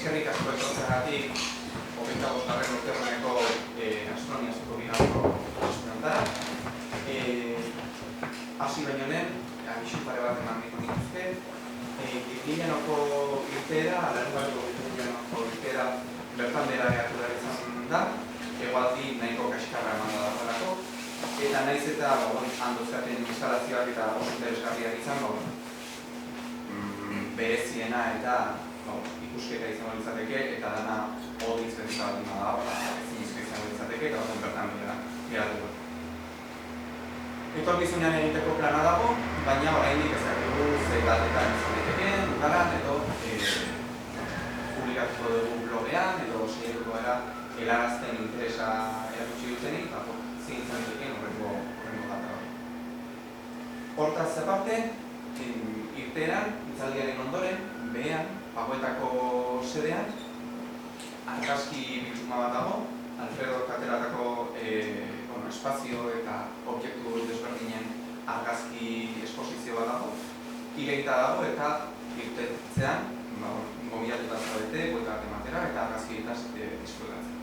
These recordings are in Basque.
eskerrik asko etortzeagatik 25. urteurreneko astronomiazko bigarreko honetan. Hasi baino lehen, abisu pare bat eman nahiko nituzke. 2000ko irteera, larunbateko 2000ko irteera bertan bera geratu behar izan da, hegoaldi nahiko kaskarra emanda dagoelako, eta naiz eta handozkaten instalazioak eta oso interesgarriak izan, bereziena eta ikusketa izango litzateke, eta dana hodiz bezala dago, ezin izango litzateke, eta bertan geratu. Etorkizunean egiteko plana dago, baina oraindik ez dakigu ze datetan izan daitekeen, udaran, edo publikatuko dugu blogean, edo saiatuko gara helarazten interesa erakutsi dutenik, zein izan daitekeen horrengo data hori. Hortaz aparte, irteeran, hitzaldiaren ondoren, behean, Pagoetako sedean, argazki bilduma bat dago, Alfredo Kateratako espazio eta objektu desberdinen argazki esposizio bat dago, irekita dago eta irtetzean gomiatuta zaudete, bueltak ematera eta argazkietaz disfrutatzen.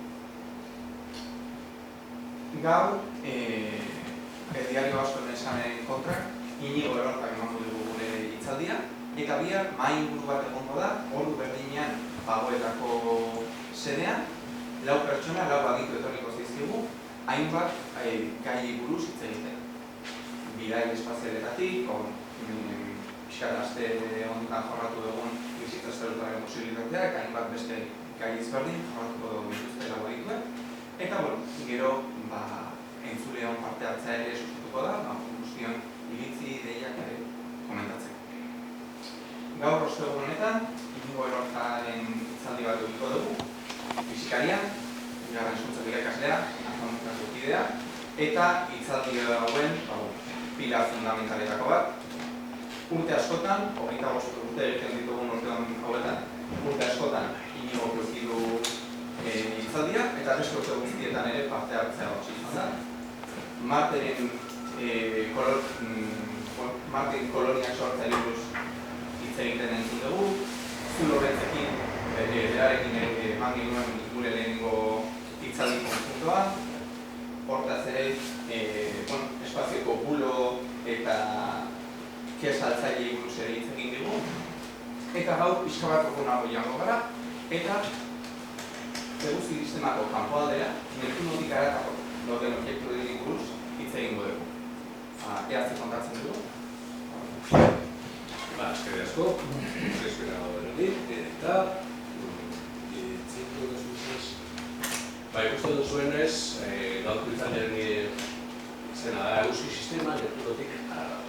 Gaur, diario askoren esanen kontrak, Inigo Erorkak emango dugu gure hitzaldia, eta bihar mahai inguru bat egongo da, ordu berdinean Pagoetako sedean, 4 pertsona, 4 aditu etorriko zaizkigu, hainbat gai buruz hitz egiten. Bidai espazialetatik, pixkat aste honetan jorratu dugun bizitza zerutaren posibilitatea, eta hainbat beste gai ezberdin jorratuko dugu dituzte 4 adituek. Eta, gero, entzuleon parte hartzea ere sustatuko da, guztion iritzi, ideiak ere komentatzeko. Gaur ostegun honetan, Inigo Erorkaren hitzaldi bat edukiko dugu, fisikaria, bigarren hezkuntzako irakaslea, ekonomikako kidea, eta hitzaldi hauen pila fundamentaletako bat. Urte askotan, 25 urte egiten ditugun urte hauetan, urte askotan Inigo eduki du hitzaldia, eta beste urte guztietan ere parte hartzea hotzi izan da. Martin koloniak sortzaile buruz hitz egiten entzun dugu, Zulo Bentzekin, berarekin eman ginen gure lehenengo hitzaldi konjuntoa, hortaz ere, espazioko bulo eta kesaltzaile buruz ere hitz egin dugu, eta gaur pixka bat urrunago joango gara, eta eguzki sistemako kanpoaldera, Neptunotik haratako dauden objektu denen buruz hitz egingo dugu. Ea ze kontatzen dugu? Eskerrik asko, espera horretik, eta txintu duzuz. Ikusten duzuenez, gaurko hitzaldiaren izena da eguzki sistema Neptunotik haratago.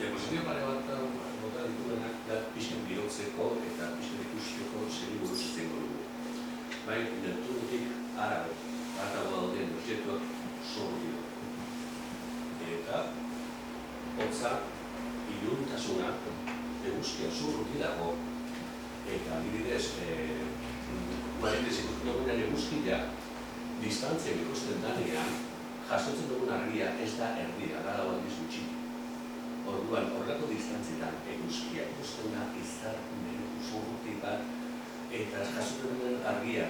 Diapositio pare bat bota dituenak da pixken bihotzeko eta pixken ikusteko zeri buruz izango dugu. Neptunotik haratago dauden objektuak sortu dira. Eta hotza, iluntasuna, eguzkia zurruti dago, eta adibidez, ikusten dugunean eguzkia, distantziak ikusten danean, jasotzen dugun argia ez da erdia, da dago aldiz gutxi. Orduan, horrelako distantzietan eguzkia ikusten da izar zurruti bat eta jasotzen duen argia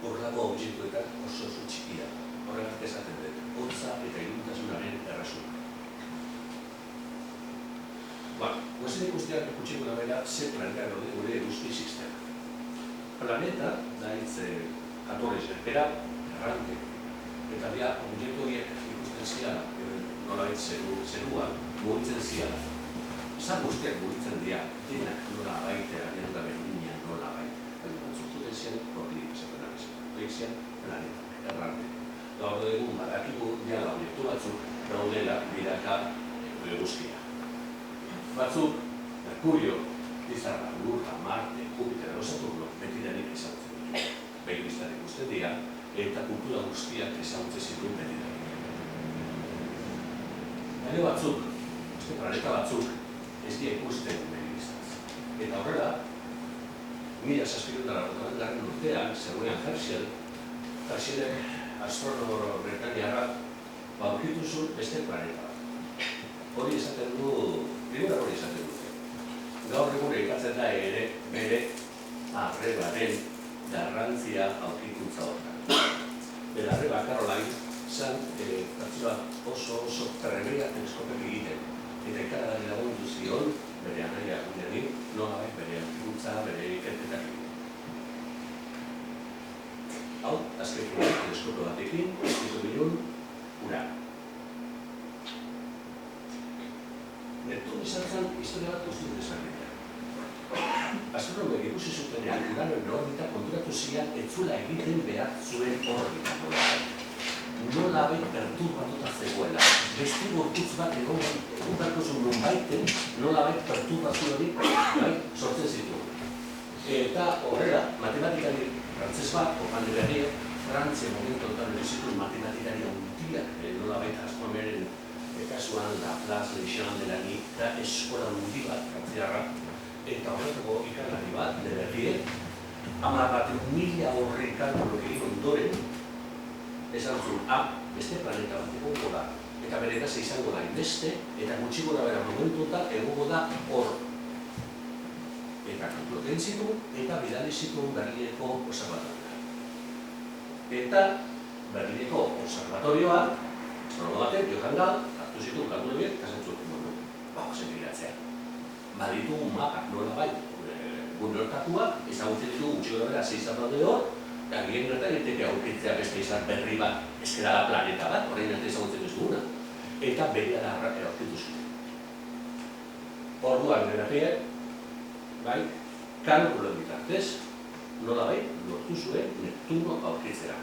horrelako objektuetan oso txikia. Horregatik esaten dut, hotza eta iluntasunaren errazuna. Guazen ikusteak ikutsiko nabela ze planeta gaude gure eguzki sistema. Planeta da hitz jatorriz erpera, errante, eta dira objektu horiek ikusten ziala, nolabait zerua mugitzen ziala. Zan guztiak mugitzen dira, denak nola baitera, denak da berdinean nola baitera. Baina batzuk zian protidik esaten nabezen. Horiek zian planeta, errante. Gaur egun badakigu diala objektu batzuk daudela biraka eguzkia. Batzuk, Merkurio, Lizarra, Lurra, Marte, Jupiter, Saturno, betidanik ezagutzen ditu. Begibistan ikusten dira, eta kultura guztiak ezagutzen zituen betidanik. Baina batzuk, planeta batzuk, ez dira ikusten begibistaz. Eta horrela, 1780 urtean, zegoen Herschelek, astronomo britainiarra, aurkitu zuen beste planeta bat. Hori esaten du, primera hori esaten dute. Gaur egun ikatzen da ere bere arrebaren garrantzia aurkikuntza horretan. Bere arreba Caroline zan oso trebea teleskopek egiten. Eta ikaradari lagundu zion bere anaia guneari, nolabait bere aurkikuntza, bere ikerketak egiten. Hau, azken teleskopo batekin, Urano. Neptun izan zen historia bat guzti desberdinak. Astronomek ikusi zutenean Uranoen orbita konturatu zian ez zuela egiten behar zuen orbita. Nolabait perturbatuta zegoela. Beste gorputz bat egon beharko zuen nonbaiten nolabait perturbazio hori sortzen zituen. Eta horrela, matematikari frantzes bat, Opanderari, Frantzia momentu honetan zituen matematikari handiak nolabait astronomiaren kasuan Laplace, Legendre, Delaney, eta eskola mundi bat, frantziarra, eta horretako ikarlari bat, Leverrier, 10.000 horri kalkulok egin ondoren, esan zuen, beste planeta bat egongo da, eta bere gaza izango da inbeste, eta gutxi gora bera momentuta egongo da hor. Eta kalkulok egin zituen, eta bidali zituen Berlineko observatorioa. Eta Berlineko observatorioa, astronomo batek, Johann Gall, hartu zituen kalkulu horiek, eta zentzuten zen biratzea. Baditugu mapak nola bai, gune hortakuak, ezagutzen ditugu gutxi gara bera zeizan daude hor, eta gien gertan egiteke aurkitzea beste izan berri bat, ezkera da planeta bat, horrein arte ezagutzen ez duguna, eta beria da aurkitu zuten. Orduan Leverrier, kalkulo bitartez, nola bai, lortu zuen Neptuno aurkitzera.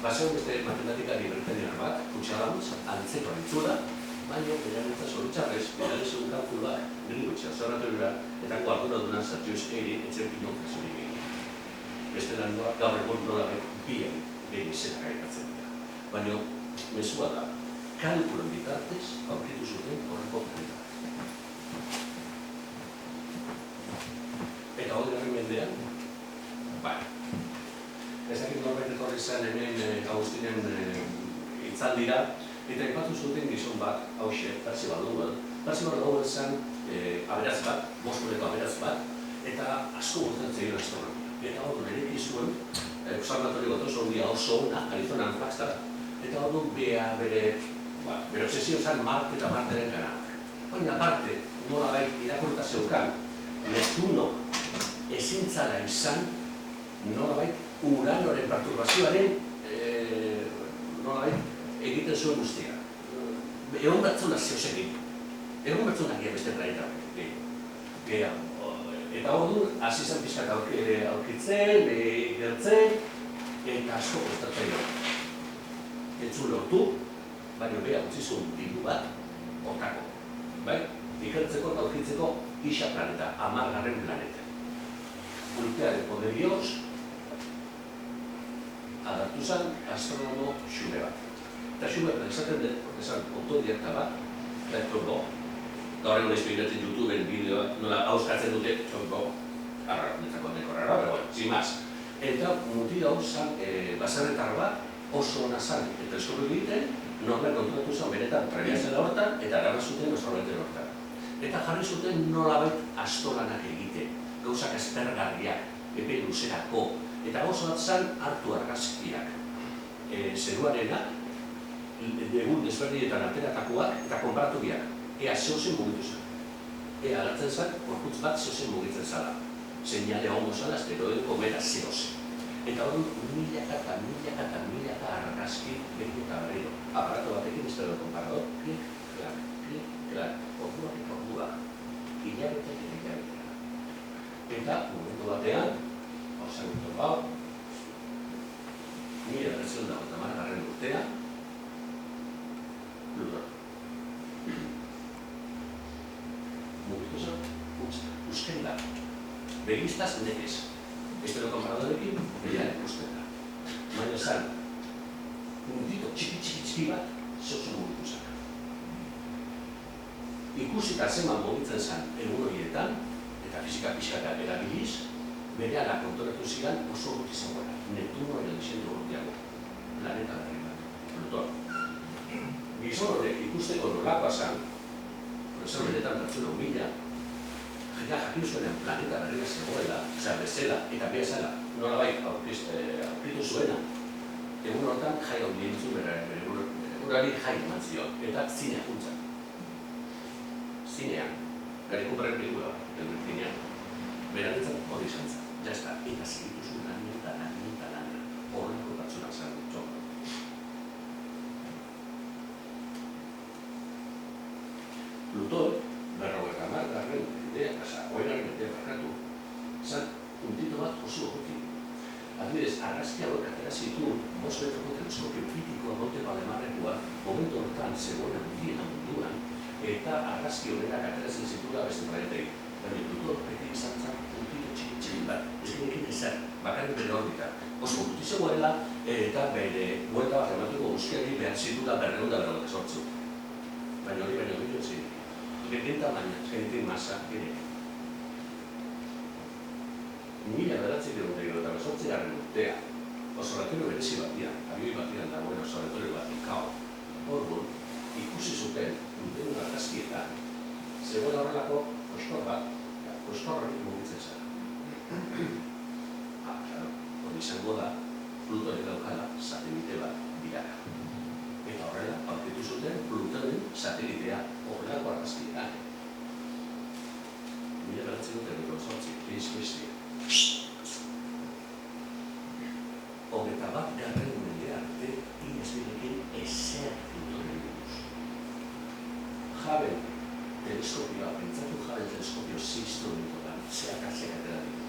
Basean beste matematikari britainiar bat, Kutxalamuz, antzeko antzula, baina beraretza zoritxarrez, berare zuen kalkuloak Greenwich observatoriora eta koarduraduna Sergius Airy etxerkin onkazurik egin. Beste lan gaur egun nola bien behin izena gaitatzen dira. Baina, mezua da, kalkulon bitartez aurkitu zuten horreko planeta. Eta hori mendean, ez dakit norbait etorri zen hemen Agustinen hitzaldira, eta ipatu zuten gizon bat, hauxe, Percival Lowell. Percival Lowell zen aberatz bat, Bostoneko aberatz bat, eta asko urtean zegin astronomia. Eta hor nereki zuen, observatorio oso oso ona, Arizonan Flagstaff, eta hor bere obsesio zen Marte eta Marteren gana. Baina aparte, nolabait irakurta zeukan, Neptuno ezin zala izan, nolabait Uranoren perturbazioaren egiten zuen guztia. Egon batzuna zeusekin. Egon batzuna gira beste planeta gehiago. Eta hor du, hasi zen pixkat aurkitzen, igertzen, eta asko kostatzen. Ez zu lortu, baina beha utzi zuen diru bat, otako. Ikertzeko eta aurkitzeko Ixa planeta, 10. planeta. Urtearen poderioz, adartu zen astronomo xume bat. Eta xume bat esaten dut, esan autodidakta bat, eta txongo. Gaur egun espiratzen YouTubeen bideoak, nola auskatzen dute txongo, netzako neko rara, pero bueno, sin más. Eta mutil hau zen baserretar bat oso ona zen, eta eskopik egiten, norbert konturatu zen benetan prebiatzela hortan, eta eraman zuten astronometen hortan. Eta jarri zuten nolabait astolanak egiten, gauzak aspergarriak. epe luzerako. Eta gauza bat zen hartu argazkiak. Zeruarenak, egun desberdinetan ateratakoak eta konparatu biak. Ea zehozen mugitu zen. Ea agertzen zen, gorputz bat zehozen mugitzen zala. Seinale hongo zen, asteroide kometa zehozen. Eta hori milaka argazki behin eta berriro. Aparato batekin ez da konparador, klik, klak, orduak eta orduak. Hilabetek eta hilabetea. Eta, momentu batean, hauzagutu hau, 1950 urtea, Pluton. Mugitu zen, uzken da. Begiztaz nekez. Estero konparadorekin, behian ikusten da. Baina zan, puntito txiki bat, zehozen mugitu zen. Ikusita zeman mugitzen zen egun horietan, eta fizika pixkaka erabiliz, berehala konturatu ziren oso urruti zegoela. Neptunoaren disendu urrutiago, planeta berri bat, Pluton. Gizon horrek ikusteko nolakoa zen, profesor benetan pertsona humila, jendea jakin zuenen planeta berria zegoela, bezala, eta bezala, nolabait aurkitu zuena. Egun hortan jai handi entzun urari jai eman zion, eta zinea juntzak. Zinean, Gary Cooperren pelikula bat, zinean, beraretzat hori izan zen. Jazta, eta segituzu lan, horreko pertsonak zen txok. Pluton, 50. Mendea barkatu, zan puntito bat oso urruti. Adibidez, argazki hauek atera zituen 5 metroko teleskopio kritikoa Monte Palmarrekoa momentu hortan zegoen handiena munduan, eta argazki horrenak ateratzen zituela beste planetei. Baina Pluton beti izan zen puntito txiki bat, ez genekin ezer, bakarrik bere orbita. Oso urruti zegoela, eta bere buelta bat emateko guzkiari behar zituela 258. Baina hori baina hori zen. Genekin tamaina, genekin masa, genekin. 1998 urtea, observatorio berezi batian, abioi batian dagoen observatorio bat, ICAO. Orduan, ikusi zuten Pluton argazkietan, zegoela horrelako kostor bat, kostor hori mugitzen zara. Hori izango da, Plutonek daukala satelite bat biraka. Eta horrela, aurkitu zuten Plutonen satelitea horrelako argazkietan. 1998, Chris Christie. Hogeta bat mende arte, inezbilekin ezer Plutonen buruz. Hubble teleskopioa, pentsatu Hubble teleskopio ziztronikotan, zeak atera ditu.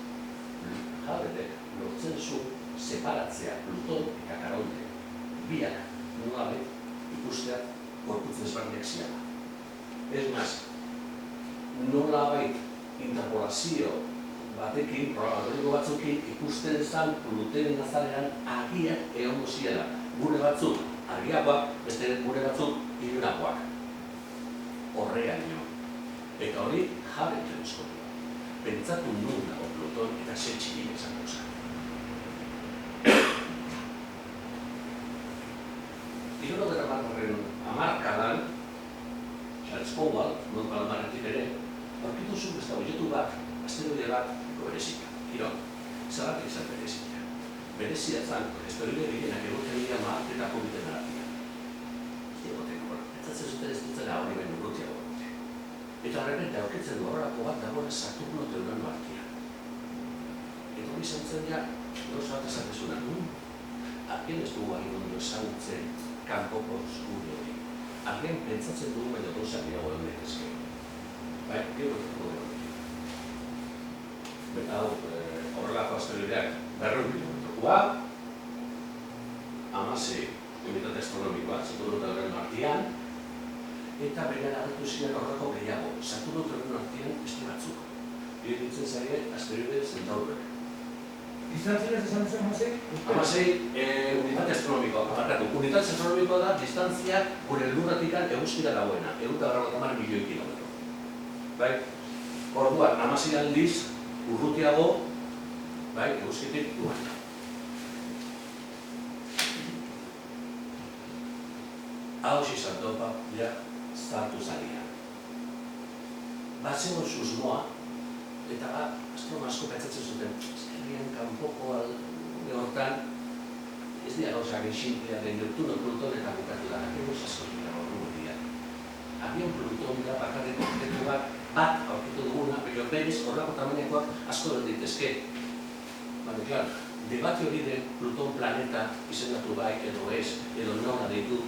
Hubblek lortzen zu separatzea Pluton eta Caronte. Biak, nolabait, ikustea gorputz ezberdinak ziala. Ez maz, nolabait interpolazio batekin, programatiko batzukin ikusten zan Plutonen azaleran argiak egongo ziela. Gure batzuk argiakoak, beste gure batzuk ilunakoak. Horrean nio. Eta hori Hubble teleskopioa. Pentsatu nun dago Pluton eta ze txikin izango zen. Hirurogeta hamargarren hamarkadan, Charles Powell, Monte Palmarretik ere, aurkitu zuen beste objektu bat, asteroide bat, berezika. Giron, zergatik zen berezika. Berezia zen, asteroide gehienak egoten dira Marte eta Jupiteren artean. Ez egoten, pentsatzen zuten ez dutzela hori baino urrutiago dute. Eta horrepente aurkitzen du horrelako bat dagoen Saturno eta Urano artean. Eta hori izan zen ja, gauza bat esatezuna, argien ez dugu ari ondo ezagutzen kanpoko eskuri hori. Argien pentsatzen dugu baina gauzak gehiago egon daitezke. Bai, gero dugu egon. Eta horrelako asteroideak 200 kilometrokoa, 16 unitate astronomikoa, Saturno eta Urano artean, eta berean agertu ziren horrelako gehiago, Saturno eta Urano artean beste batzuk. Iruditzen zaie asteroide Centaurek. Distantzia ez esan zen 16 unitate astronomikoa, unitate astronomikoa da distantzia gure lurretik eguzkira dagoena, 150 milioi kilometro. Bai? Orduan, 16 aldiz, urrutiago, bai, eguzkitik duan. Hau izan topa, ja, zartu zaria. Bat zegoen susmoa, eta astronomo asko pentsatzen zuten, Herrian kanpoko alde hortan, ez dira gauzak esinplea den Neptuno, Pluton eta bukatu da. Gero asko dira horrengo dira. Agian Pluton da bakarrik objektu bat aurkitu duguna, baina berez horrako tamainakoak asko den ditezke. Baina, klar, debate hori den Pluton planeta izendatu bai edo ez, edo nola deitu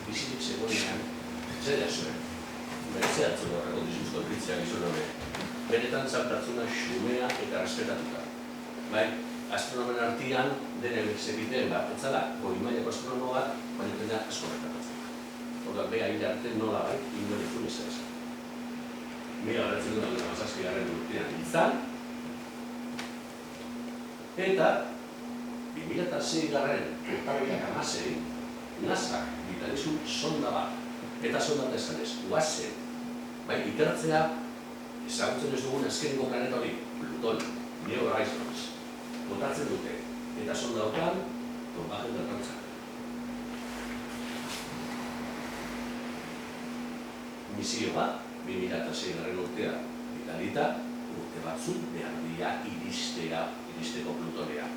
bizirik zegoenean, zer da zuen. Beretzea atzun horreko dizuzko britzea gizun hori. Benetan zantatzuna xumea eta respetatuta. Bai, astronomen artian denen segiten bat, etzala, goi-mailako astronomo bat, baina tena asko bertatatzen. Orduan, beha hile arte nola bai, indorizun izan esan. Mila horretzen duen duen mazazkigarren urtean izan, eta 2006 garren urtarriak 16, NASA bitalizun sonda bat, eta sonda esanez, UASE, bai, ikertzea, ezagutzen ez dugun azkeneko planeta hori, Pluton, New Horizons, botatzen dute, eta sonda hortan, tonbajen derrantzak. Misio bat, 2006 garren urtea bitalita, urte batzuk behar dira iristeko Plutonea.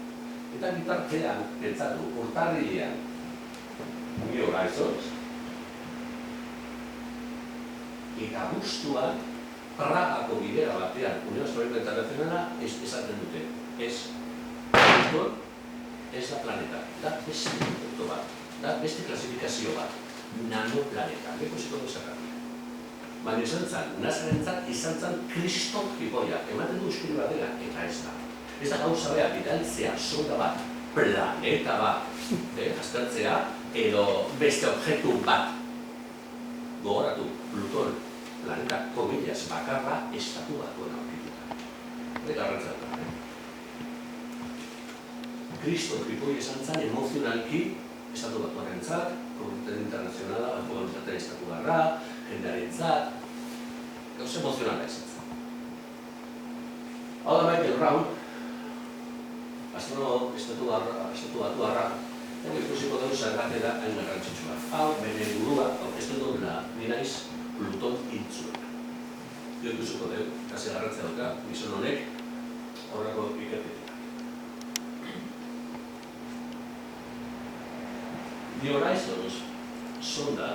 Eta bitartean, pentsatu, urtarrilean, New Horizons, eta abuztuan, Pragako bidera batean, Unión Astronómica Internacionala, esaten dute, ez Pluton, ez da planeta, da beste kontzeptu bat, da beste klasifikazio bat, nanoplaneta, lekusiko duzakatu. Baina izan zen, nazarentzat izan zen kriston jipoia, ematen du eskuri batera, eta ez da. Ez da gauza behar bidaltzea sonda bat, planeta bat, aztertzea, edo beste objektu bat. Gogoratu, Pluton, planeta komillas bakarra, estatu batuen aurkituta. Hore garrantzat da. Kriston jipoia izan zen emozionalki, estatu batuarentzat, Komunitate Internazionala, Komunitate Estatu Garra, jendearentzat, gauza emozionala izan zen. Hau da Michael Brown, astronomo estatu batuarra, eta ikusiko dugu zergatera hain garrantzitsua. Hau, bere burua, aurkezten duela, ni naiz Pluton hiltzuena. Ikusiko dugu, kasi garrantzia dauka, gizon honek, horreko ikerketik. New Horizons sonda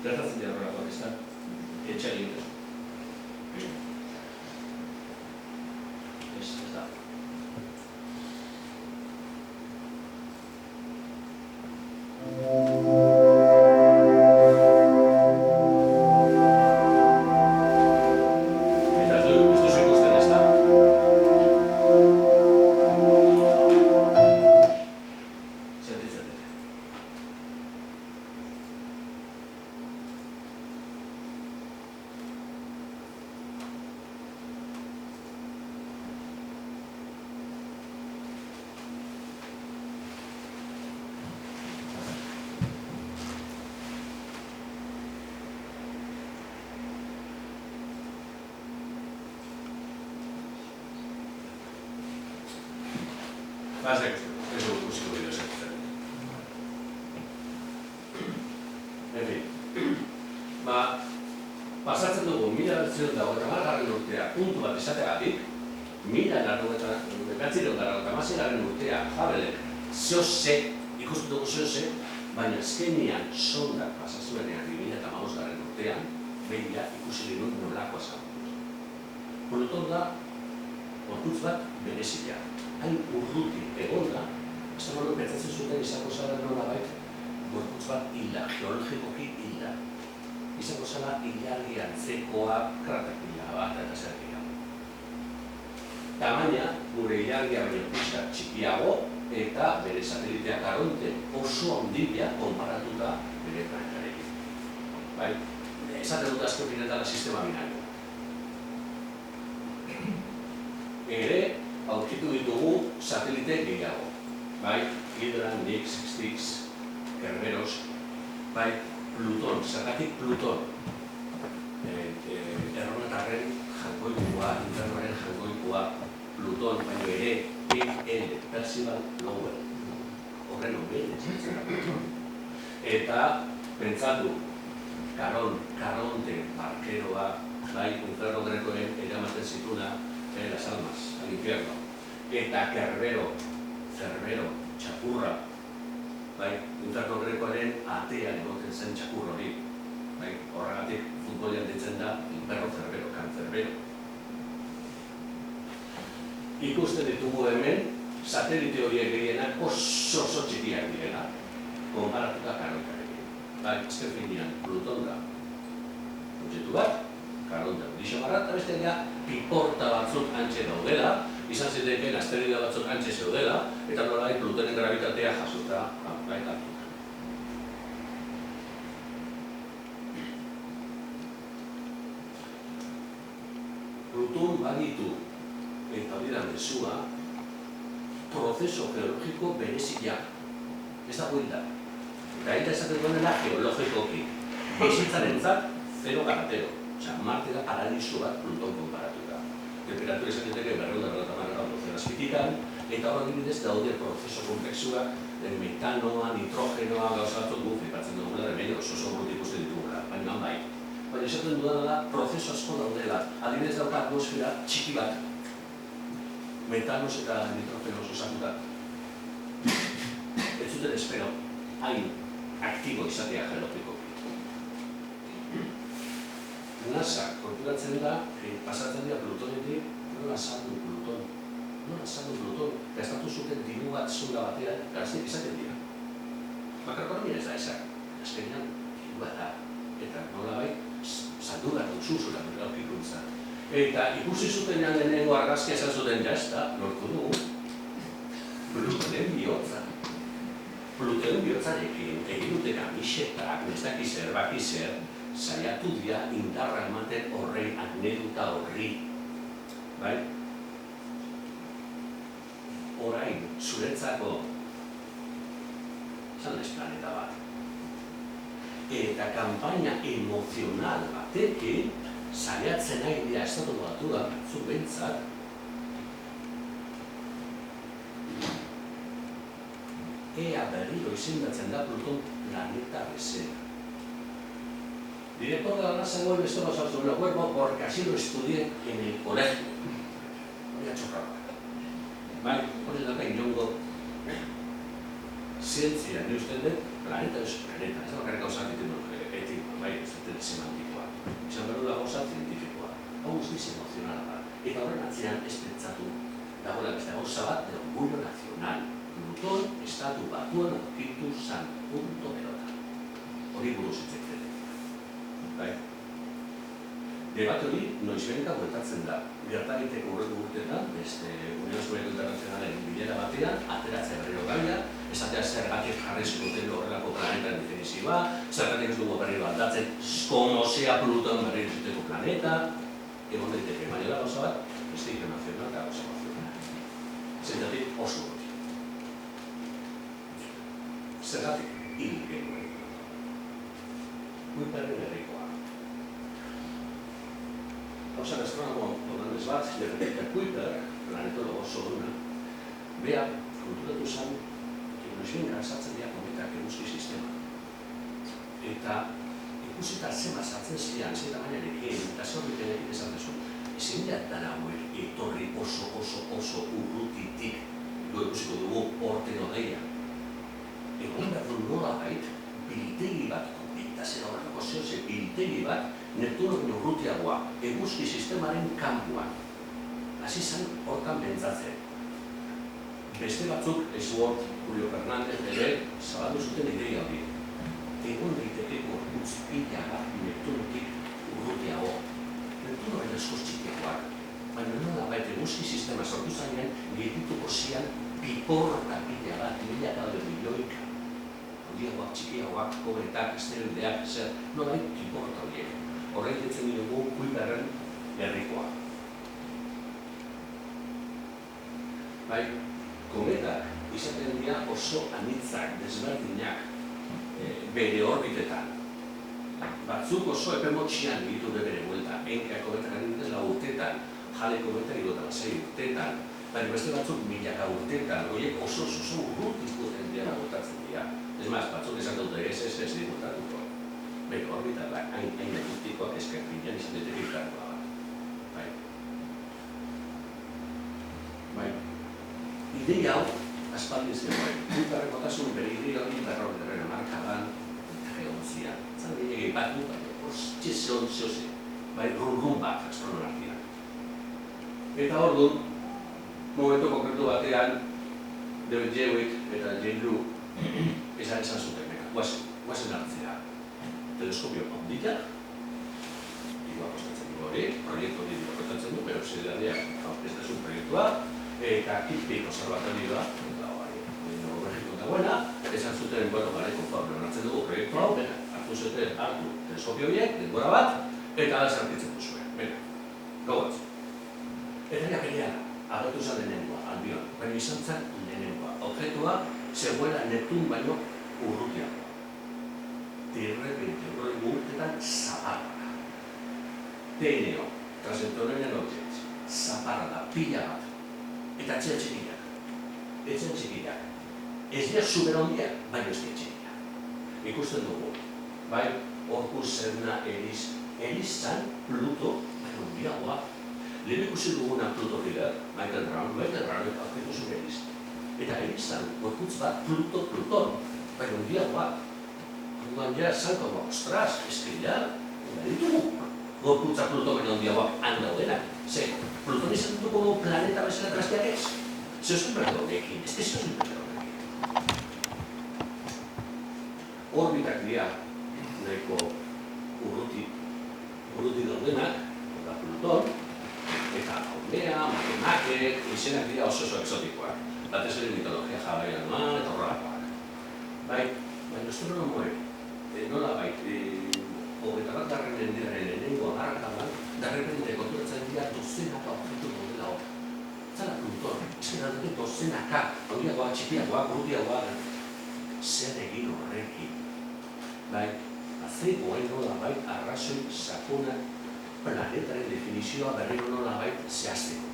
gertatzen dira horrelakoak, ez da? Etxegin ez. Ez da. Más de ez dugu ikusiko bideo esakutzen. En fin, pasatzen dugu 1980 urtea puntu bat izateagatik, 1980 urtea Hubblek zehose, ikusten dugu zehose, baina azkenean sondak pasazuenean 2015 urtean, begira ikusi genuen nolakoa zagoen. Pluton da, gorputz bat berezia. Hain urruti egonda, astronomok pentsatzen zuten izango zara nolabait gorputz bat hilda, geologikoki hilda. Izango zara hilari antzekoa, kraterpila bat eta zer gehiago. Tamaina, gure hilaria baino pixka txikiago eta bere sateliteak Caronte oso handia konparatuta bere planetarekin. Bai, esaten dut asko pinetara sistema binario. Ere, aurkitu ditugu satelite gehiago. Bai, Hydra, Nix, Styx, Kerberos, bai, Pluton, zergatik Pluton. Erronetarren infernoaren jangoikoa Pluton, baino ere E.L. Percival Lowell. Horren omen, eta pentsatu, Caronte, barkeroa, bai, inferno grekoen eramaten zituna, las almas, al infierno. Eta Cerbero, txakurra, bai, inferno grekoaren atean egoten zen txakur hori. Bai, horregatik futbolian ditzen da inferno Cerbero, Cancerbero. Ikusten ditugu hemen, satelite horiek gehienak oso txikiak direla, konparatuta Carontearekin. Bai, azken finean, Pluton da objektu bat, Caronte hori marra, eta beste dira piporta batzuk antxe daudela, izan zitekeen asteroide batzuk antxe zeudela, eta nolabait Plutonen gravitatea jasota bai hartuta. Pluton baditu, eta hori da mezua, prozeso geologiko berezia. Ez da buelta. Eta aita esaten duenela geologikoki. Bizitzarentzat, 0 garatero. Osea, Marte da paradiso bat Pluton konparatuta. Temperatura izateke 250 gradu zelazkitikan, eta hor adibidez daude prozeso komplexuak, metanoa, nitrogenoa, gauza batzuk gu flipatzen dugula, hemen oso brut ikusten ditugula, baina bai. Baina esaten dudana da, prozeso asko daudela. Adibidez dauka atmosfera txiki bat, metanos eta nitrogenos osatuta. Ez zuten espero, hain aktibo izatea geologiko. NASA konturatzen da, pasatzen dira Plutonetik, nola saldu Pluton. Gastatu zuten diru bat zura batean, gazteak izaten dira. Makroekonomia ez da esak, azkenean diru bat da. Eta nola bai, saldu bat dutzu zura aurkikuntza. Eta ikusi zutenean lehenengo argazkia esan zuten jazta, lortu dugu, Plutonen bihotza. Plutonen bihotzarekin, egin dute kamisetak, nestak izer, bakizer, saiatu dira indarra ematen horrei, aneduta horri. Bai? Orain, zuretzako, zan ez planeta bat. Eta kanpaina emozional batekin, saiatzen nahi dira estatu batua batzuk behintzat, ea berriro izendatzen da Pluton planeta bezala. Director de la NASA vuelve esto no sobre el cuerpo porque así lo estudié en el colegio. Voy a chocar. Bai, hori da inongo zientzia ni uste dut planeta ez planeta, ez da bakarrik gauza etikoa, bai, ez dut semantikoa. Izan behar da gauza zientifikoa. Hau guztiz emozionala da. Eta horren atzean ez pentsatu dagoela beste gauza bat de orgullo nacional. Pluton estatu batuan aurkitu zan, punto pelota. Hori buruz hitzek. Bai. Debate hori noizbenka bueltatzen da. Gertariteko horreko urtetan, beste Unión Soviética Internacionalen bilera batean, ateratzea berriro gaia, esatea zergatik jarrez duten horrelako planetaren definizioa, zergatik ez dugu berriro aldatzen, como sea Pluton berriro zuteko planeta, egon daiteke, baina da gauza bat, prestigio nazional eta gauza nazional. Zentatik oso goti. Zergatik hil genuen. Kuiperren herrikoa. Gauza gastronomo holandez bat, Jeremy Kuiper, planetologo oso duna, bea konturatu zen, noizben sartzen dira kometak eguzki sistema. Eta ikusita zema sartzen ziren, zein tamainarekin, eta zehorriken egin esan dezu, ezin dira dara hauek etorri oso urrutitik, ikusiko dugu orten odeia. Egon behar du nola bait, biltegi bat, eta zer horretako zehose biltegi bat, Neptunokin urrutiagoa, eguzki sistemaren kanpuan. Hasi zen hortan pentsatzen. Beste batzuk, Sword, Julio Fernández, ere, zabaldu zuten ideia hori. Egon daiteke gorputz pila bat Neptunotik urrutiago. Neptunoren askoz txikekoak. Baina nola baita eguzki sistema sortu zainen, gehiatuko zian piporta pila bat, milioik. Handiagoak, txikiagoak, kometak, asteroideak, zer, nola baita piporta horiek. Horrein ditzen dugu Kuiperren herrikoa. Bai, kometak izaten dira oso anitzak, desberdinak, bere orbitetan. Batzuk oso epe motxian egitu bere buelta, enka kometak adibidez 4 urtetan, jaleko beta 26 urteetan, baina beste batzuk milaka urteetan, horiek oso urrutiko jendean agotatzen dira. Ez maz, batzuk esan dute ez digutatuko. Bero, orbital, hain urrutikoak eskerpinan izan daiteke ikartua bat. Bai. Ideia hau, aspaldi zegoen, kultaren botasun bere ideia hori berrogetarren hamarkadan geontzia. Zan gehiagin bat du, txezze, bai, rurrun bat astronomarkia. Eta orduan, momentu konkretu batean, David Jewick eta Jane Lu esan zuten, guazen hartzea. Teleskopio handiak, igua kostatzen du hori, proiektu hori kostatzen du, pero zidadiak ez da zuen proiektua, eta Kitzbühel Observatorioa, Mexiko dagoena, esan zuten, garaiko fauna hartzen dugu proiektu hau, hartu teleskopio horiek, denbora bat, eta ala zartitzen duzuen, gauatzu. Eta ja peleara, agertu zen lehenengoa, Albion, baina izan zen lehenengoa. Objektua zegoela Neptun baino urrutiagoa. Dirrepente, urtetan zaparra. TNO, Transcendental Objects, zaparra da, pila bat. Eta etxean txikiak. Etxean txikiak. Ez dira superondiak, baina ez dira txikiak. Ikusten dugu, bai, Orkus, Sedna, Eris zan Pluto, baina handiagoa. Lehen ikusi duguna Pluto dira, Michael Brown aurkitu zuen Eris. Eta Eris zan, gorputz bat Pluton, baina handiagoa. Orduan ja, esan como, ostras, ez que ja, ditugu gorputza Pluto baina handiagoa handaudenak. Ze, Pluton izan dut como planeta bezala trasteak ez. Ze osin berdo honekin, ez que ze osin berdo honekin. Orbitak dira, nahiko urruti daudenak, da Pluton, eta Haumea, Makemake, izenak dira oso exotikoak. Batez ere mitologia jabaianoa eta horrelakoak. Baina astronomoek, nola hogeita bat mendearen lehenengo hamarkadan, darrepente konturatzen dira dozenaka objektu daudela hor. Zara Pluton, izan dute dozenaka, handiagoak, txikiagoak, urrutiagoak. Zer egin horrekin. Zegoen nola arrazoi sakonak planetaren definizioa berriro nola zehazteko.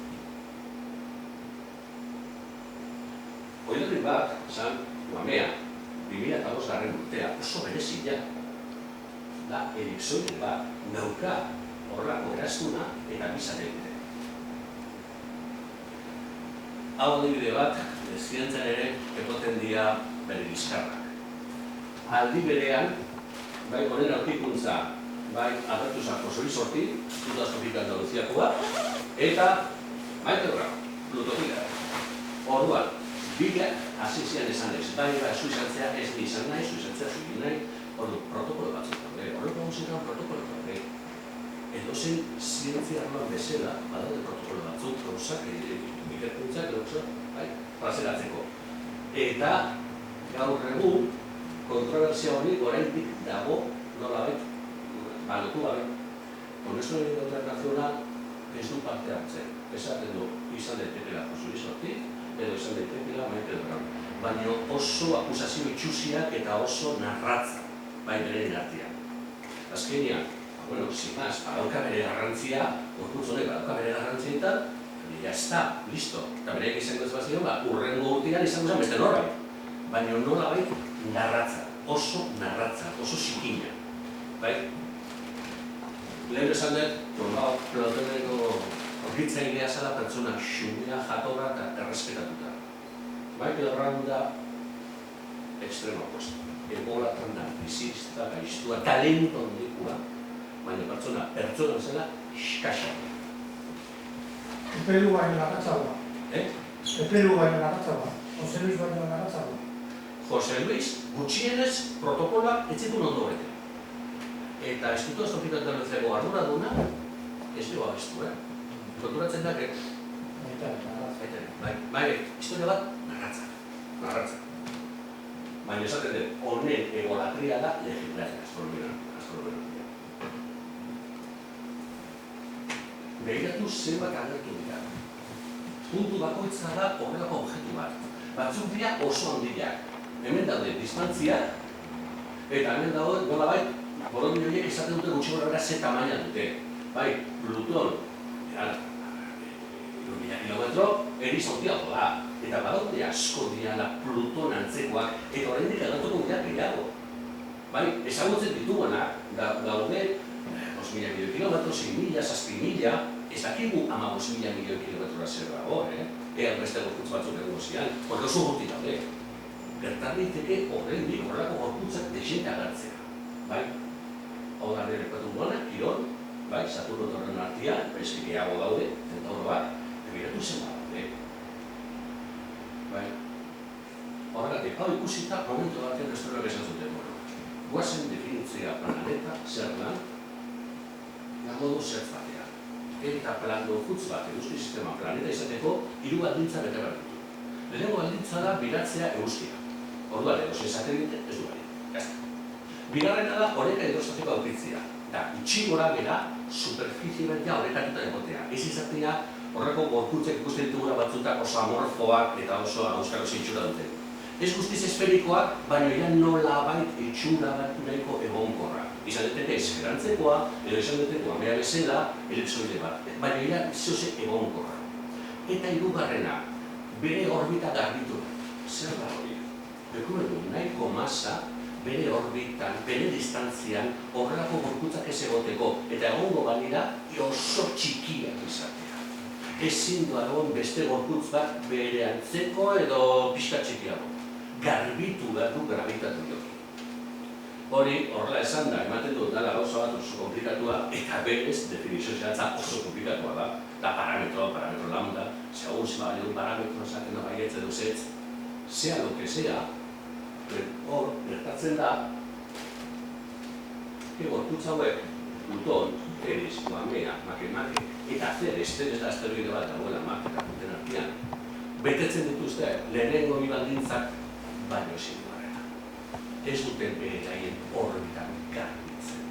Oilarri bat, zan, Haumea, 2005 urtea, oso berezia da elipsoide bat, nauka horrako eraztuna eta bizatente. Hau adibide bat, zientzan ere, egoten dira bere bizkarrak. Aldi berean, honen aurkikuntza, agertu zako zori sorti, Instituto Astrofísica Andaluziakoa, eta Michael Brown, Plutotila. Orduan, bideak hasi zian esan ez, zu izantzea ez ni izan nahi, zu izantzea zu egin nahi, protokolo batzuk daude, horreko gauzetan protokolo daude. Edozein zientzia arloan bezala, badaude protokolo batzuk, gauzak, ikerkuntzak, plazeratzeko. Eta gaur egun, kontroversia hori oraindik dago nolabait balotu gabe. Honesto internazional ez du parte hartzen. Esaten du, izan daitekela Josuri Sorti, edo izan daitekela Michael Brown. Baina oso akusazio itxusiak eta oso narratza, beren artean. Azkenean, sin más, badauka bere garrantzia, gorputz honek badauka bere garrantzia eta ya está, listo. Eta bereak izango ez bazio, urrengo urtean izango zen beste norbait. Baina nolabait narratza, oso zikina. Lehen esan dut, Plutoneko horritzailea zela pertsona xumea, jatorra eta errespetatuta. Michael Brown da extremo opuesto. Egolatan narcisista, gaiztua, talento handikua, baina pertsona zela xkaxa. Epelu baino lagatzagoa. Epelu baino lagatzagoa. Jose Luis baino lagatzagoa. Jose Luis, gutxienez, protokola etzitun ondo bete. Eta Instituto Astrofísica Andaluziako arduraduna ez dugu abestu, konturatzen da, historia bat, narratza. Baina esaten dut, honen egolatria da legislaria astronomia. Begiratu zenbat agertu dira. Puntu bakoitza da horrelako objektu bat. Batzuk dira oso handiak. Hemen daude distantziak, eta hemen daude nolabait borobil horiek izaten dute gutxi gorabera ze tamaina dute. Pluton, kilometro eriz handiago da. Eta badaude asko diala Pluton antzekoak, eta oraindik aldatuko dira gehiago. Bai, ezagutzen ditugunak, daude 5.000 milioi kilometro, 6.000, 7.000, ez dakigu 15.000 milioi kilometrora zer dago, ea beste gorputz batzuk egongo zian, porque oso gurti daude. Gertar daiteke oraindik horrelako gorputzak dexente agertzea. Bai, hau da errepatu duena, Kiron, bai, Saturno eta Urano artean, beste gehiago daude, Zentaurroak, begiratu zen badaude. Bai, horregatik, hau ikusita, momentu batean astronomikoak esan zuten, guazen definitzea planeta, zer lan, modu zer batean. Eta plano futz bat, eguzki sistema planeta izateko, 3 baldintza bete behar ditu. Lehenengo baldintza da biratzea eguzkia. Orduan, edozein satelite ez du bari. Bigarrena da oreka hidrostatikoa aurkitzea. Da, itxi gora bera, superfizie bertia orekatuta egotea. Ez izatea horreko gorputzek ikusten ditugura batzutak oso amorfoak eta oso auskaro zintxura dute. Ez guztiz esferikoak, baina iran nolabait itxura bat nahiko egonkorra. Izan deteke esferantzekoa, edo izan deteke amea bezala, elipsoide bat. Baina iran zoze egonkorra. Eta hirugarrena, bere orbita garbitu. Zer da hori? Bekuetu nahiko masa, bere orbitan, bere distantzian, horrelako gorputzak ez egoteko, eta egongo balira oso txikiak izatea. Ezin du egon beste gorputz bat bere antzeko edo pixka txikiago. Garbitu behar du grabitatu joki. Hori, horrela esan da, ematen dut dela gauza bat oso komplikatua, eta berez, definizio zehatza oso komplikatua da. Da parametro lambda, segun zima bali un parametro esaten da baietze duzetz, sea lo que sea, hor, gertatzen da, gorputz hauek, Pluton, Eris, Gamea, Makemake, eta Ceres da asteroide bat dagoela Marte eta Pluten artean, betetzen dituzte lehenengo bi baldintzak baino ezin duarena. Ez duten beraien orbitan garbitzen.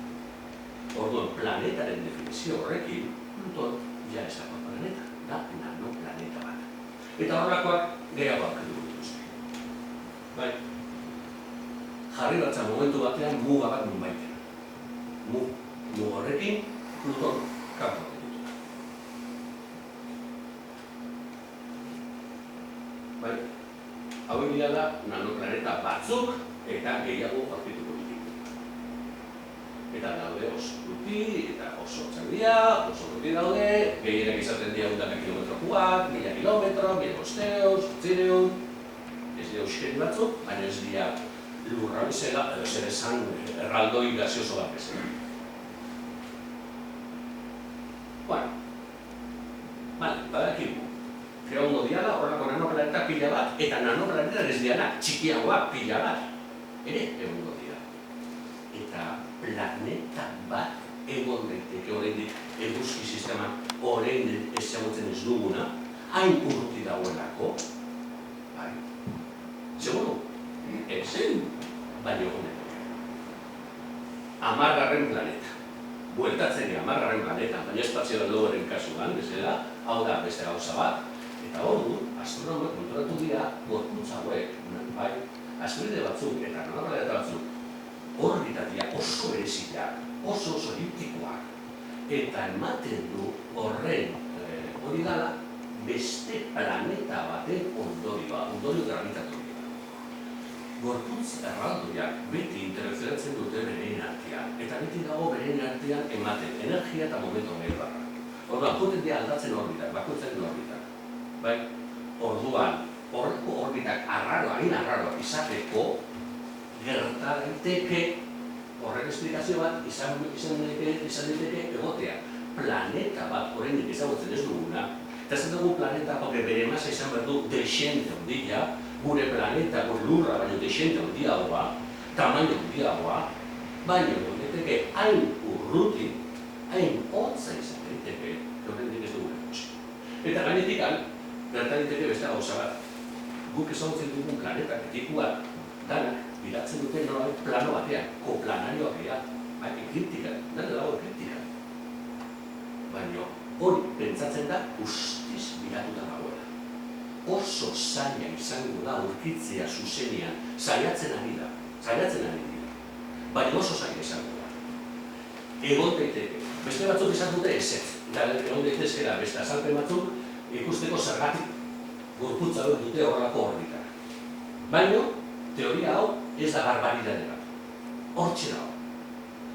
Orduan, planetaren definizio horrekin, Pluton ja ez dago planeta, da nanoplaneta bat. Eta horrekoak gehiago aurkitu dituzte. Bai, jarri batza momentu batean muga bat nunbaiten. Muga horrekin, Pluton kanpo ditu. Bai, hau egia da nanoplaneta batzuk eta gehiago aurkituko ditu. Eta daude oso ruti, eta oso txandia, oso ruti daude, gehienak izaten dira 100 kilometrokuak, 1000 kilometro, 1500, 800, ez dira euskeri batzuk, baina ez dira lurra bezala, edo zer esan erraldoi gaseoso bat bezala. Bueno, badakigu. Egongo diala horrelako nanoplaneta pila bat, eta nanoplaneta ez dianak, txikiagoak pila bat, ere egongo dira. Eta planeta bat egon daiteke oraindik eguzki sistema oraindik ezagutzen ez duguna, hain urruti dagoelako, bai. Seguru? Ez, baina egon daiteke. 10. planeta. Bueltatzen dira 10. planeta, baina espazio logoren kasuan, bezala, hau da beste gauza bat. Eta hori, astronomoek konturatu dira gorputz hauek, bai, asteroide batzuk eta nanoplaneta batzuk, orbitatia oso bereziak, oso eliptikoak, eta ematen du horren hori dala beste planeta baten ondorio gravitatorioa. Gorputz erraldoiak beti interakzionatzen dute bereen artean, eta beti dago bereen artean ematen energia eta momentu nahi barra. Orduan, joten dira aldatzen orbitak, bakoitzaren orbitak. Bai, orduan, horreko orbitak arraroak izateko, gerta daiteke horren esplikazio bat izan daiteke egotea. Planeta bat oraindik ezagutzen ez duguna, eta ez dugu planeta bere masa izan behar du dexente handia, gure planeta, gure lurra, baina dexente handiagoa, tamaino handiagoa, baina daiteke hain urruti, hain hotza izan daiteke, oraindik ez duguna ikusi. Eta gainetik gerta daiteke beste gauza bat. Guk ezagutzen dugun planeta, etikuak, danak, biratzen duten nolabait plano batean, koplanarioak dira, ekliptika, nire dago ekliptika. Baina hori pentsatzen da guztiz biratuta dagoela. Oso zaila izango da aurkitzea zuzenean, saiatzen ari dira. Baina oso zaila izango da. Egon daiteke, beste batzuk izan dute ezetz, egon daitezkera beste azalpen batzuk, ikusteko zergatik gorputza hau dute horrelako orbita. Baina, teoria hau ez da barbaridade bat. Hortxe dago.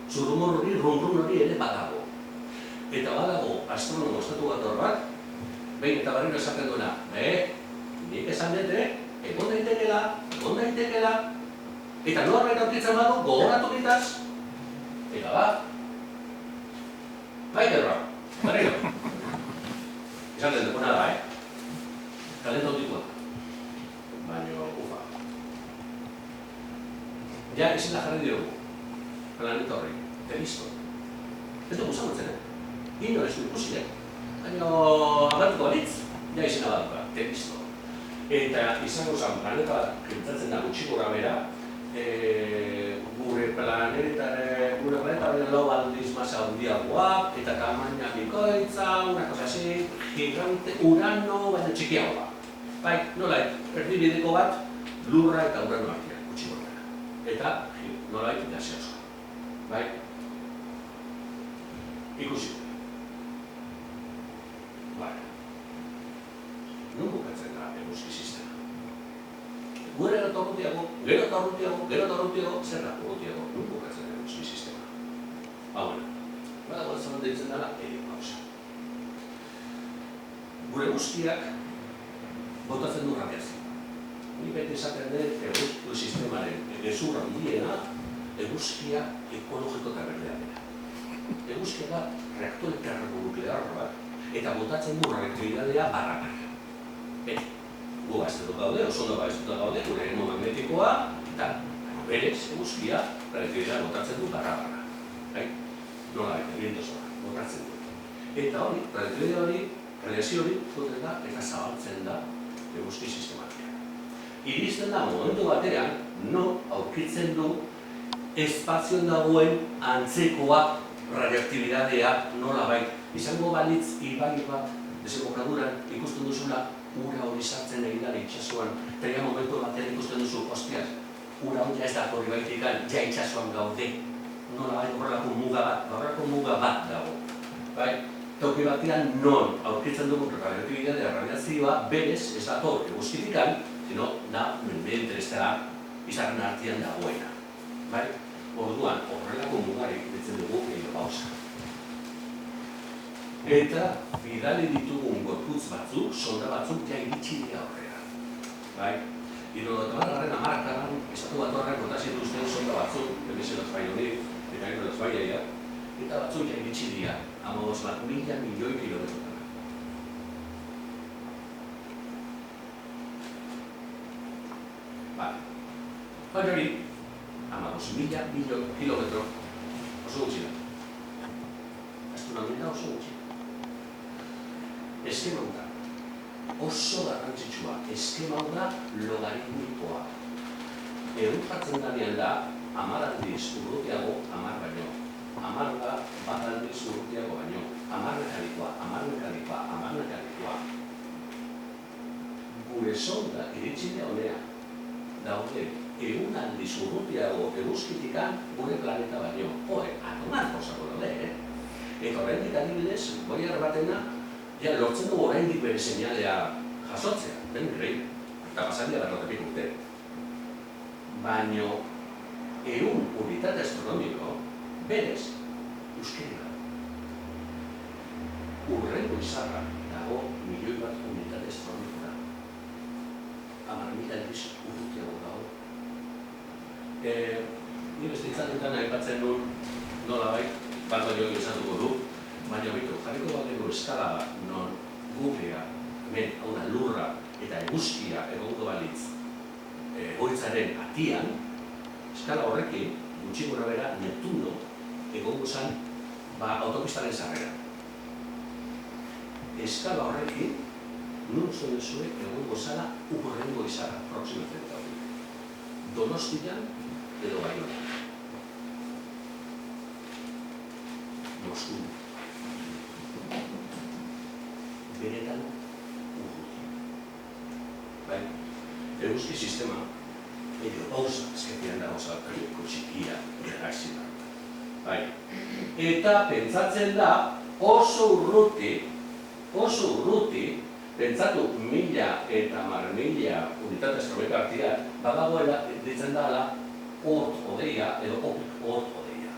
Zurrumor hori, runrun hori ere badago. Eta badago astronomo estatu bat bat, behin eta barriro esaten duena, nik esan dute, egon daitekela, eta norbait aurkitzen badu, gogoratu bitaz, eta bai gerra, barriro. Esan den dukuna da, talento dituak. Baina, ufa. Ja, izena jarri diogu, planeta horri, Telisto. Ez dugu zagutzen, Ino ez du ikusinek. Baina, agertuko balitz, ja izena baduka, Telisto. Eta izango zen, planeta bat kentzatzen da gutxi gora bera, gure planetaren lau aldiz masa handiagoak, eta tamaina bikoitza, una cosa así, gigante, Urano, baina txikiago da. Bai, nolait, erdibideko bat, Lurra eta Urano artean, gutxi gora bera. Eta, nolait, gaseosoa. Bai? Ikusi. Bai. Non bukatzen da eguzki sistema? Gure gero eta urrutiago, zer da urrutiago, non bukatzen da eguzki sistema? Bueno, badago ez zaman deitzen dela, pausa. Gure eguzkiak botatzen du radiazioa. Ni beti esaten dut eguzki sistemaren gezurra handiena eguzkia ekologiko eta berdea dela. Eguzkia da reaktore termonuklear bat eta botatzen du radioaktibitatea barra. Gu gaztetu gaude, oso ondo gaztetu gaude, gure eremu magnetikoa, eta berez eguzkia radioaktibitatea botatzen du barra. Nola eta bientosoa, botatzen du. Eta hori, radiazio hori joten da eta zabaltzen da eguzki sistematia. Iristen da momentu batean, aurkitzen du espazioan dagoen antzekoa radioaktibitatea nolabait. Izango balitz ibai bat desembokaduran ikusten duzula ura hori sartzen egin da itxasuan, eta momentu batean ikusten duzu, ostiaz, ura hori ez da hori baitikan, ja itxasuan gaude. Nolabait horrelako muga bat dago. Toki batean non aurkitzen dugu radioaktibitatea, radiazioa berez ez dator eguzkitikan, sino da mende interestelar izarren artean dagoena. Orduan, horrelako mugarik ditzen dugu pausa. Eta bidali ditugun gorputz batzuk, sonda batzuk ja iritsi dira horrela. 70. hamarkadan estatu batuarrak bota zituzten sonda batzuk, Emeselos Baionik, eta Emeselos Baiaia, eta batzuk ja iritsi dira, 15.000 milioi kilometrotara. Baina hori, 15.000 milioi kilometro oso gutxi da. Astronomia oso gutxi. Eskema hau da, oso garrantzitsua, eskema hau da logaritmikoa. Jartzen danean da, 10 aldiz urrutiago, 10 baino. 10 da, 1 aldiz urrutiago baino. 10 mekanikoa. Gure sonda iritsi da honea, daude 100 aldiz urrutiago eguzkitikan gure planeta baino. Atomarko zako daude, Eta horrendik adibidez, Voyager batena, lortzen dugu oraindik bere seinalea jasotzea, eta pasaria da notabik urte. Baina, 100 unitate astronomiko, berez, euskera. Urrengo izarra dago milioi bat unitate astronomikora. 10.000 aldiz urrutiago dago. Ni beste itzatetan aipatzen nuen nolabait, bat baino izatuko du, baina jarriko bat dugu eskala non gurea, hemen, hau da lurra eta eguzkia egongo balitz egoitzaren atian, eskala horrekin, gutxi gora bera, Neptuno egongo zen autopistaren sarrera. Eskala horrekin, nun zuen zuek egongo zala urrengo izara, Proxima Centauri. Donostian edo Baionan. Moskun. Benetan urruti. Eguzki sistema, pausa, ezkertian da oso alkariko txikia, galaxia. Eta pentsatzen da oso urruti pentsatu 1000 eta 1000 unitate astronomiko artean, badagoela, ditzen dela, hort odeia edo hort odeia.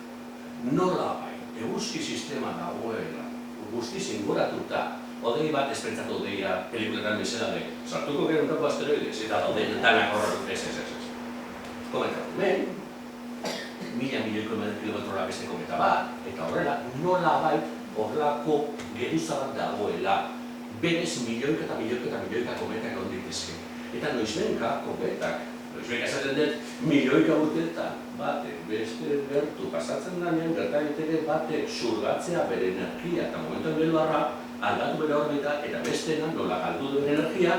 Nola bai, eguzki sistema dagoela, guztiz inguratuta, odei bat espentsatu odeia pelikuletan bezala sartuko gerontako asteroides, eta daude danak hor, ez. Komentatu, men, 1000 milioiko kilometrora beste kometa bat, eta horrela, nola bai, horrelako geruza bat dagoela, berez milioika eta milioika kometak egon ditezke. Eta noizbenka kometak, noizbenka esaten dut, milioika urteetan batek beste gertu pasatzen denean, gerta daiteke batek zurgatzea bere energia eta momentuen belarra, aldatu bere orbita eta besteena nola galdu duen energia,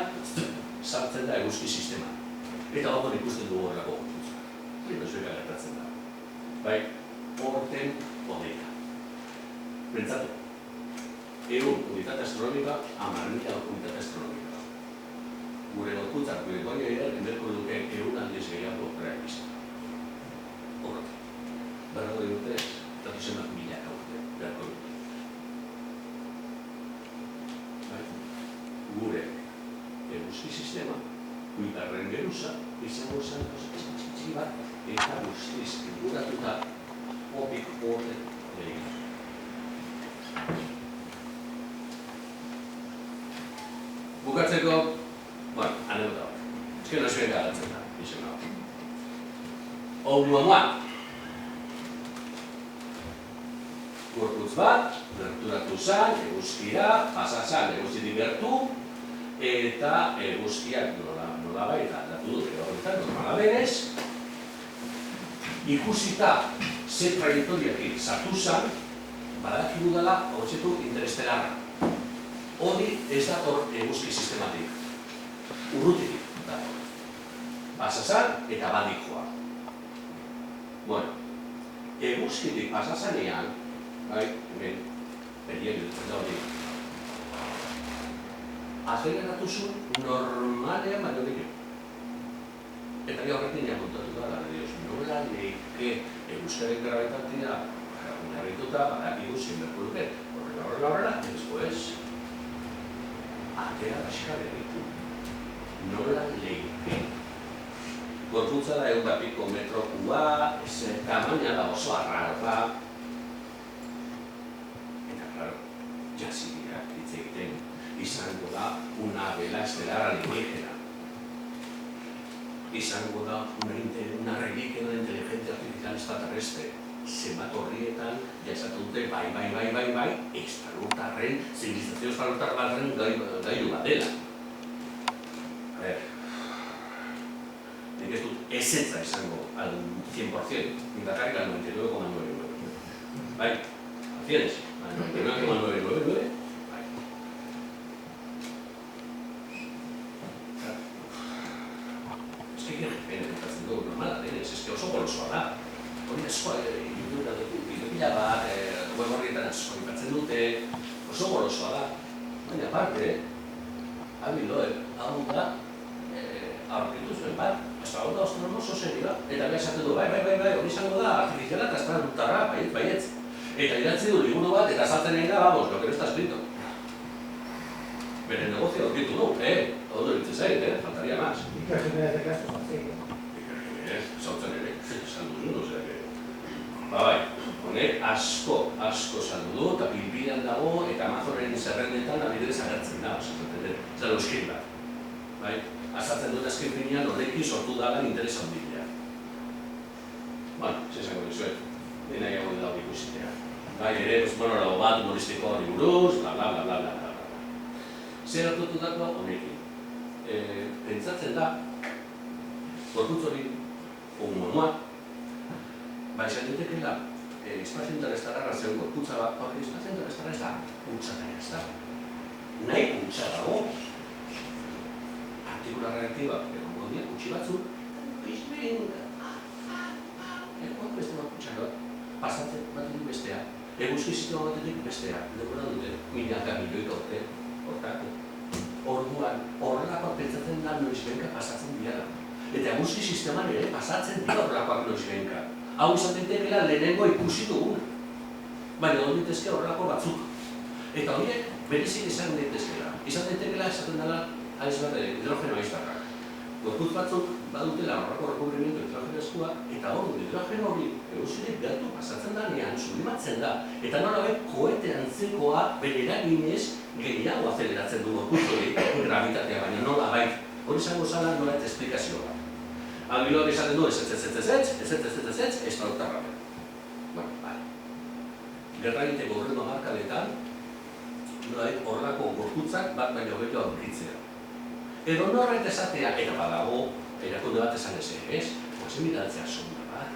sartzen da eguzki sistema. Eta hor ikusten dugu horrelako gorputza. Noizbenka gertatzen da. Bai, horten odeia. Pentsatu, unitate astronomika, 10.000 unitate astronomika. Gure gorputzak, gure goia inberko duke aldiz gehiago realista. Horretik. Berrogei urte, datu zenak 1000 urte, beharko dute. Gure eguzki sistema, bigarren geruza, izango zen txiki bat, eta guztiz inguratuta opik horren egin. Bukatzeko, anekdota bat. Ez que noizbenka garatzen da, izan hau. Oumuamua. Gorputz bat, gerturatu zen, eguzkia, pasa zen, eguzkitik gertu, eta eguzkiak nolabait aldatu dut horretan, normala denez, ikusita ze traiektoriakin sartu zen, badakigu dela objektu interestelarra. Hori ez dator eguzki sistematik, urrutitik dator. Pasa zen eta badik joa. Bueno, eguzkitik pasa zenean, hemen, periak dutzen da hori, azeleratu zuen normalean baino gehiago. Eta horrekin jakontatu da, nola leike eguzkaren grabitatea oinarrituta badakigu zein beharko luke. Horrela, después, atera daskar ditu. Nola leike. Gorputza da 100 piko metro kuba, tamaina da oso arrarra. Eta, claro, jazidira hitz egiten, izango da una vela estelar alienígena. Izango da una reliquia de inteligencia artificial extraterrestre. Zenbat horrietan, jasatu dute, bai, estalurtarren, zibilizazio estalurtar baten gailu bat dela. A ver, nik ez dut ezetza izango al 100%, bakarrik al 99,99. Bai, al 100, al 99,999. Normala denez, ez oso golosoa da. Hori askoa, bidepila bat, web horrietan asko ipatzen dute, oso golosoa da. Baina aparte, hau da, aurkitu zuen bat, hau da astronomo oso serioa, eta beha esaten du, bai, hori izango da, artifiziala eta estarrutarra, baietz. Eta idatzi du liburu bat, eta saltzen egin da, vamos, lo que no está escrito. Bere negozio aurkitu du, ondo ditzen zain, faltaria más. Zautzen ere, saldu zuen, ozera, bai, honek asko saldu du, eta Pilpilean dago, eta Amazonen zerrendetan abidez agertzen da, zara euskil bat. Bai, azaltzen dut azken finean horrekin sortu dala interes handitea. Bueno, zesango dizuet, dena egon dago ikusitea. Bai, ere, monólogo bat humoristiko hori buruz, bla. Zer hartutu dago honekin. Pentsatzen da, gorputz hori oumuamua, esan ditekeela, espazio interestelarra zegoen gorputza bat, hori espazio interestelarra ez da putza nahi ez da. Nahi putza dago. Partikula reaktiba, egongo dira, gutxi batzuk, venga, egon beste bat putza bat, pasatzen batetik bestea, eguzki sistema batetik bestea, dekora dute, milioika urte, hortako. Orduan, horrelakoak pentsatzen da noizbenka pasatzen dira. Eta eguzki sisteman ere pasatzen dira horrelakoak noizbenka. Hau izan daitekeela lehenengo ikusi duguna. Baina egon ditezke horrelako batzuk. Eta horiek berezik izan daitezkela. Izan daitekeela esaten dela hidrogeno aiztarrak. Gorputz batzuk badutela horrako recubrimiento hidrogenezkoa, eta hidrogeno hori eusirik gertu pasatzen danean, sublimatzen da, eta nolabait kohete antzekoa bere eraginez gehiago azeleratzen du gorputz hori, gravitatea baina nolabait, hori izango zala nolabait esplikazioa. Albiloak esaten du, ez nautarra. Bueno, bale. Gerra egiteko horrendo markadetan, nolabait horrelako gorputzak bat baino gehiago aurkitzea. Edo norret esatea, eta badago, erakunde bat esan ez, guazen bidaltzea sonda bat,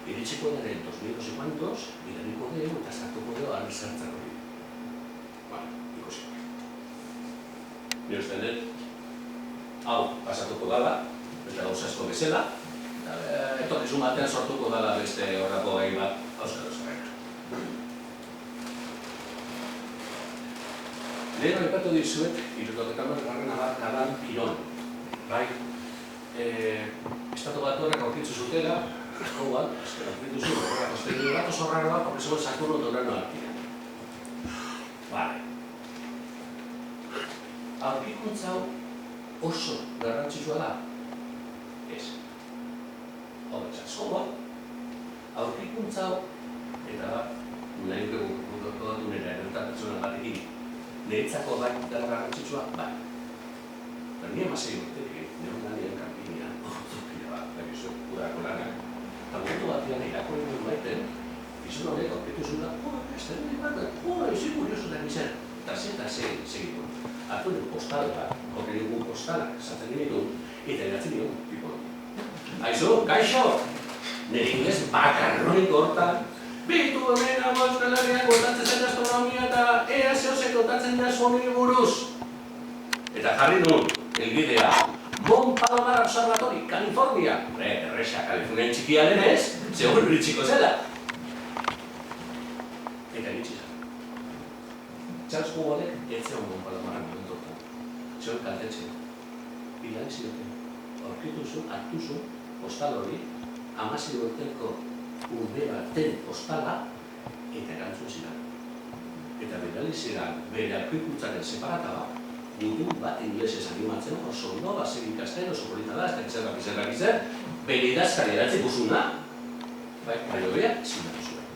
iritsiko daren 2000 kuantos, bidaliko dugu eta sartuko dugu alzartzak hori. Bueno, ikusi. Ni uste dut, hau pasatuko dala, eta gauzasko bezala, eta etorkizun batean sortuko dala beste horrako gai bat, auskalo zarrera. Lehen aipatu dizuet, 70. hamarkadan Iron. Bai, Estatu Batuarrak aurkitzu zutela, hauan, aurkitu zuen, esperimentu bat oso raro bat, porque zegoen Saturno eta Urano artean. Vale. Aurkikuntza hau oso garrantzitsua da? Ez. Horretz asko aurkikuntza hau, eta nahi dugu nire errenta pertsona batekin, niretzako bai garrantzitsua, bai. Eta nire masei urtetik, nire nire kanpinean, ortopide bat, begizu, udako lanak. Eta momentu batean irakoren dut baiten, izan horrek aurkitu zuen da, ez ezi kurioso da nizan, eta segitu. Artu nire postal bat, horre dugu postalak, esaten nire eta eratzen nire tipo. Aizu, kaixo! Nire inglez bakarronik hortan, bitu hemen Euskal Herrian kontatzen zen astronomia eta ea zehose kontatzen da honi buruz. Eta jarri nun, elbidea, Mount Palomar Observatory, California. Erresa, Kalifornian txikia denez, segur iritsiko zela. Eta iritsi zen. Charles Hubble ez zegoen Mount Palomar momentu hortan. Zegoen kaltetzen. Bilan zioten. Aurkitu zuen, hartu zuen, postal hori, 16 urteko urte baten postala eta erantzun ziren. Eta bidali ziren bere aurkikuntzaren separata bat, gutun bat inglesez animatzen, oso ondo, bazen ikasten, oso polita da, ez da gizerrak bere idazkari eratzeko zuna, baina bea, zinatu zuen.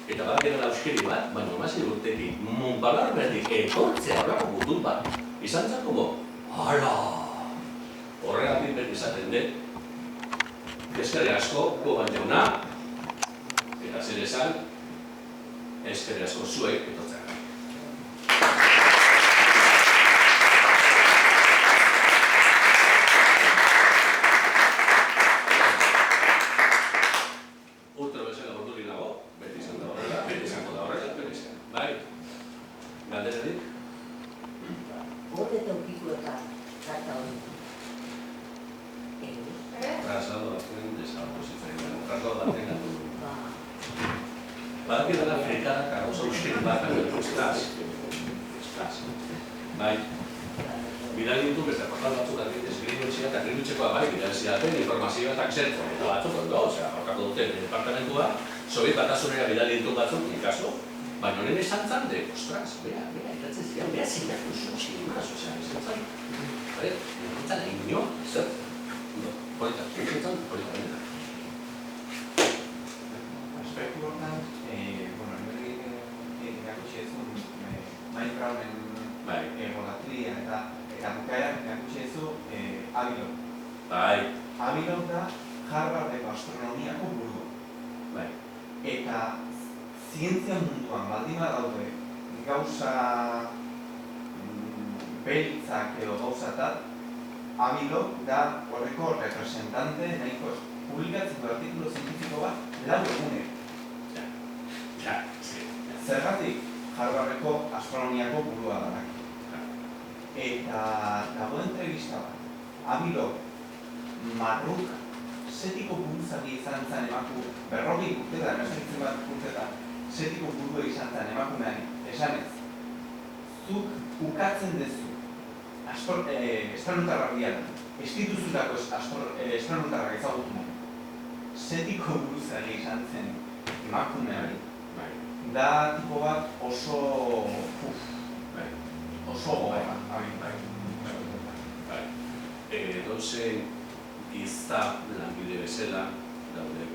Eta bat gara lauskeri bat, baina 16 urtetik, Montpalar berdik etortzea horrako gutun bat, izan zako, hala! Horregatik beti izaten dut, eskerri asko, Koban jauna, eta zer esan, eskerri asko zuek etortzea. Ultra bezala gordurik nago, beti izan da horrela, beti izango da horrela, beti izan. Bai, galderarik? Bote taukiko eta karta hori. Traslado baten desapositzen, traslado baten gatu. Badak edala frikada karauza usten bat, estaz. Bai, bidali ditu beste portal batzuk eskributxea eta eskributxekoa bai, bidali zidaten informazioa eta xertzen. Eta batzuk ondo, horkako duten departamentua, Sobiet Batasunera bidali ditu batzuk, nikaso, baina horren esan zan de, ostras, bea, ikatzen zidan, bea zinatu zuen, zinimaz, izan zan. Zintzan egin nio, zer? Polita, zintzan, polita. Aspektu hortan, nire erakutsi ezun Mike Brownen volatria eta bukaeran erakutsi ezu Abilon. Bai. Abilon da Harvardeko astronomiako burua. Bai. Eta zientzia munduan baldin badaude gauza beltzak edo gauzatat, Abilon da horreko representante nahiko publikatzen du artikulu zientifiko bat 4 egunero. Zergatik, Harvardeko astronomiako burua danak. Eta dago entrevista bat, Abilon marruk zetiko buruzagi izan zen emaku, 40 urtetan, esakitzen bat urtetan, zetiko burua izan zen emakumeari, esanez, zuk ukatzen dezu, astronotarrak dian, ez dituzutako astronotarrak ezagutu nahi, zetiko buruzagi izan zen emakumeari, da tipo bat oso oso gogorra. Bai. Edozein gizta lanbide bezala daude